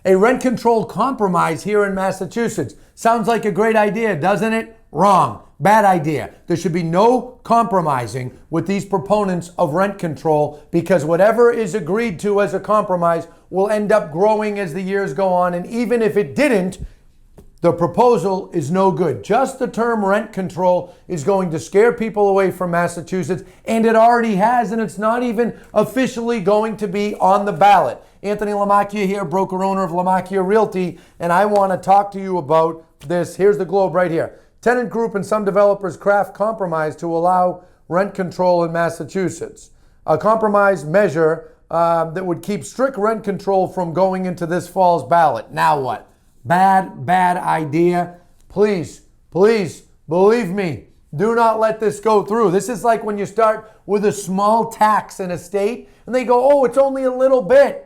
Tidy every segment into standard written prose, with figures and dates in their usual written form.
A rent control compromise here in Massachusetts. Sounds like a great idea, doesn't it? Wrong. Bad idea. There should be no compromising with these proponents of rent control, because whatever is agreed to as a compromise will end up growing as the years go on. And even if it didn't, the proposal is no good. Just the term rent control is going to scare people away from Massachusetts, and it already has, and it's not even officially going to be on the ballot. Anthony Lamacchia here, broker owner of Lamacchia Realty, and I want to talk to you about this. Here's the globe right here. Tenant group and some developers craft compromise to allow rent control in Massachusetts. A compromise measure that would keep strict rent control from going into this fall's ballot. Now what? Bad idea. Please believe me. Do not let this go through. This is like when you start with a small tax in a state and they go, oh, it's only a little bit.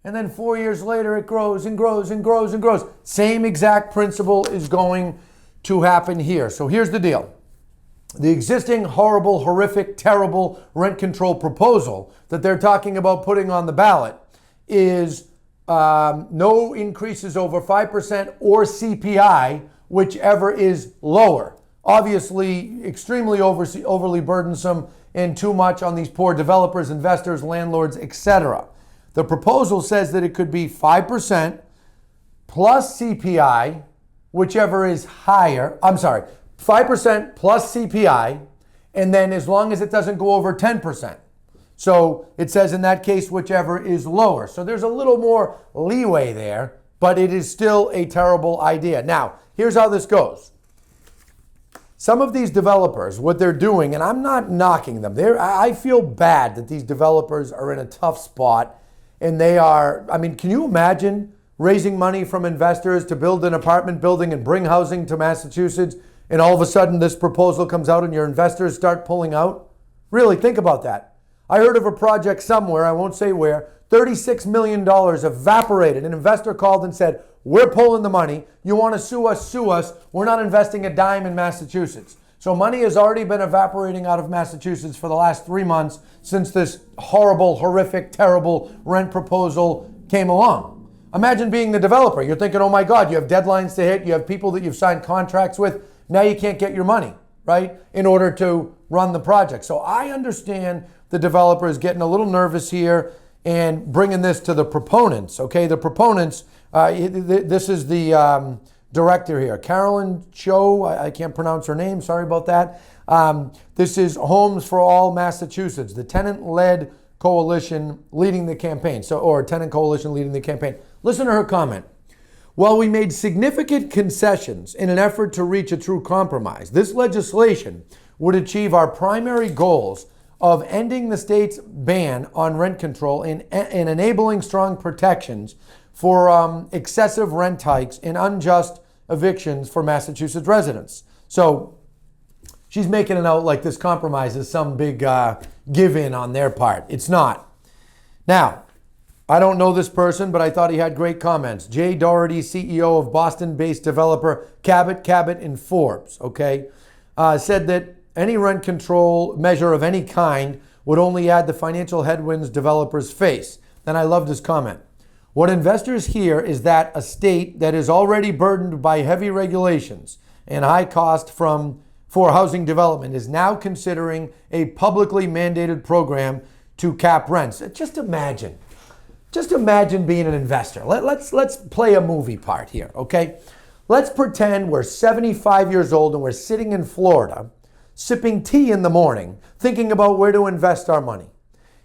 And then 4 years later, it grows and grows and grows and grows. Same exact principle is going to happen here. So here's the deal. The existing horrible, horrific, terrible rent control proposal that they're talking about putting on the ballot is no increases over 5% or CPI, whichever is lower. Obviously, extremely overly burdensome and too much on these poor developers, investors, landlords, etc. The proposal says that it could be 5% plus CPI, whichever is higher. 5% plus CPI, and then as long as it doesn't go over 10%. So it says in that case, whichever is lower. So there's a little more leeway there, but it is still a terrible idea. Now, here's how this goes. Some of these developers, what they're doing, and I'm not knocking them. I feel bad that these developers are in a tough spot, and they are, can you imagine raising money from investors to build an apartment building and bring housing to Massachusetts, and all of a sudden this proposal comes out and your investors start pulling out? Really, think about that. I heard of a project somewhere, I won't say where, $36 million evaporated. An investor called and said, we're pulling the money. You want to sue us, sue us. We're not investing a dime in Massachusetts. So money has already been evaporating out of Massachusetts for the last 3 months since this horrible, horrific, terrible rent proposal came along. Imagine being the developer. You're thinking, oh my God, you have deadlines to hit. You have people that you've signed contracts with. Now you can't get your money, right, in order to run the project. So I understand the developer is getting a little nervous here and bringing this to the proponents, okay? The proponents, this is the director here, Carolyn Cho, I can't pronounce her name, sorry about that. This is Homes for All Massachusetts, the tenant-led coalition leading the campaign, or tenant coalition leading the campaign. Listen to her comment. While we made significant concessions in an effort to reach a true compromise, this legislation would achieve our primary goals of ending the state's ban on rent control and enabling strong protections for excessive rent hikes and unjust evictions for Massachusetts residents. So she's making it out like this compromise is some big give-in on their part. It's not. Now, I don't know this person, but I thought he had great comments. Jay Doherty, CEO of Boston-based developer Cabot in Forbes, okay, said that any rent control measure of any kind would only add the financial headwinds developers face. Then I loved his comment. What investors hear is that a state that is already burdened by heavy regulations and high cost for housing development is now considering a publicly mandated program to cap rents. Just imagine being an investor. Let's play a movie part here, okay? Let's pretend we're 75 years old and we're sitting in Florida, sipping tea in the morning, thinking about where to invest our money.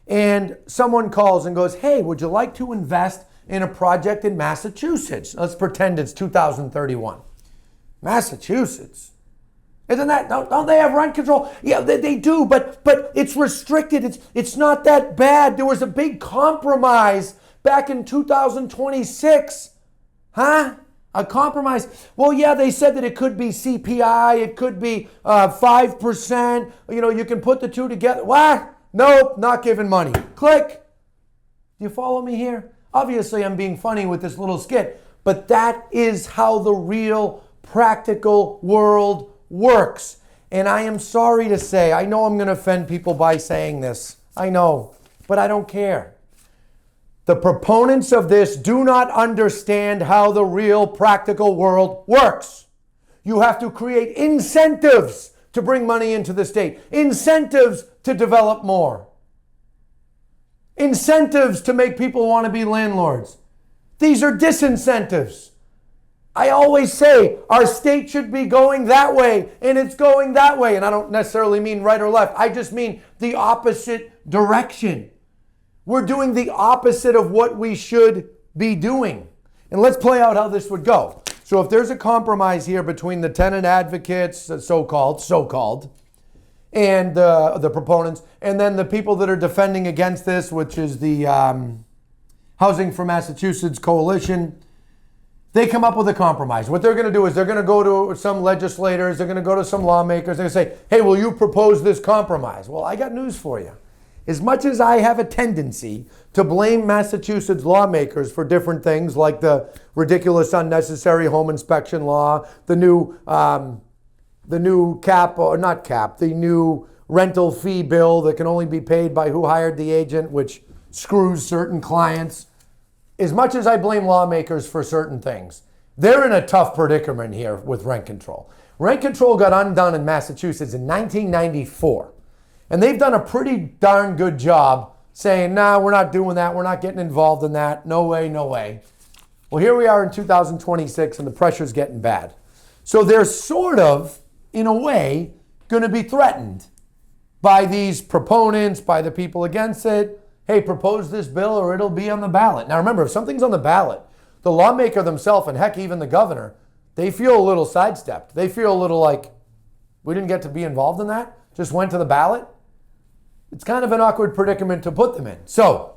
And someone calls and goes, hey, would you like to invest in a project in Massachusetts? Let's pretend it's 2031. Massachusetts? Isn't that, don't they have rent control? Yeah, they do, but it's restricted. It's not that bad. There was a big compromise back in 2026. Huh? A compromise. Well, yeah, they said that it could be CPI, it could be 5%. You can put the two together. What? Nope, not giving money. Click. Do you follow me here? Obviously, I'm being funny with this little skit, but that is how the real practical world works. And I am sorry to say, I know I'm going to offend people by saying this. I know, but I don't care. The proponents of this do not understand how the real practical world works. You have to create incentives to bring money into the state, incentives to develop more, incentives to make people want to be landlords. These are disincentives. I always say our state should be going that way, and it's going that way. And I don't necessarily mean right or left. I just mean the opposite direction. We're doing the opposite of what we should be doing. And let's play out how this would go. So if there's a compromise here between the tenant advocates, so-called, and the proponents, and then the people that are defending against this, which is the Housing for Massachusetts Coalition, they come up with a compromise. What they're going to do is they're going to go to some legislators, they're going to go to some lawmakers, they're going to say, hey, will you propose this compromise? Well, I got news for you. As much as I have a tendency to blame Massachusetts lawmakers for different things like the ridiculous unnecessary home inspection law, the new rental fee bill that can only be paid by who hired the agent, which screws certain clients. As much as I blame lawmakers for certain things, they're in a tough predicament here with rent control. Rent control got undone in Massachusetts in 1994. And they've done a pretty darn good job saying, nah, we're not doing that. We're not getting involved in that. No way, no way. Well, here we are in 2026 and the pressure's getting bad. So they're sort of, in a way, going to be threatened by these proponents, by the people against it. Hey, propose this bill or it'll be on the ballot. Now remember, if something's on the ballot, the lawmaker themselves, and heck, even the governor, they feel a little sidestepped. They feel a little like, we didn't get to be involved in that, just went to the ballot. It's kind of an awkward predicament to put them in. So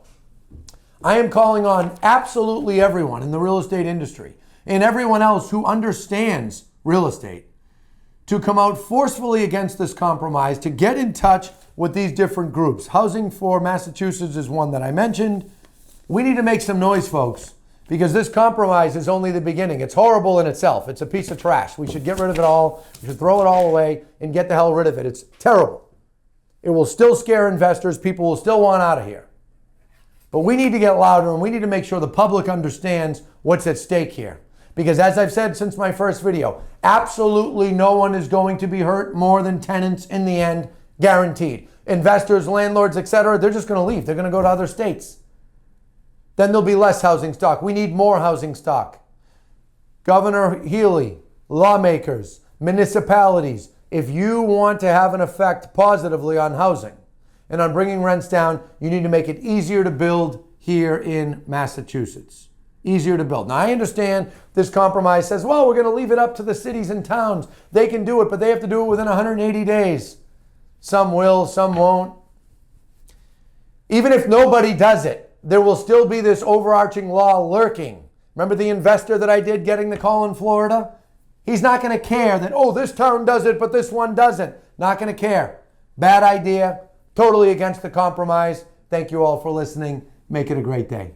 I am calling on absolutely everyone in the real estate industry and everyone else who understands real estate to come out forcefully against this compromise, to get in touch with these different groups. Housing for Massachusetts is one that I mentioned. We need to make some noise, folks, because this compromise is only the beginning. It's horrible in itself. It's a piece of trash. We should get rid of it all. We should throw it all away and get the hell rid of it. It's terrible. It will still scare investors. People will still want out of here. But we need to get louder and we need to make sure the public understands what's at stake here. Because as I've said since my first video, absolutely no one is going to be hurt more than tenants in the end, guaranteed. Investors, landlords, etc., they're just going to leave. They're going to go to other states. Then there'll be less housing stock. We need more housing stock. Governor Healy, lawmakers, municipalities, if you want to have an effect positively on housing and on bringing rents down, you need to make it easier to build here in Massachusetts. Easier to build. Now, I understand this compromise says, well, we're going to leave it up to the cities and towns. They can do it, but they have to do it within 180 days. Some will, some won't. Even if nobody does it, there will still be this overarching law lurking. Remember the investor that I did getting the call in Florida? He's not going to care that, oh, this town does it, but this one doesn't. Not going to care. Bad idea. Totally against the compromise. Thank you all for listening. Make it a great day.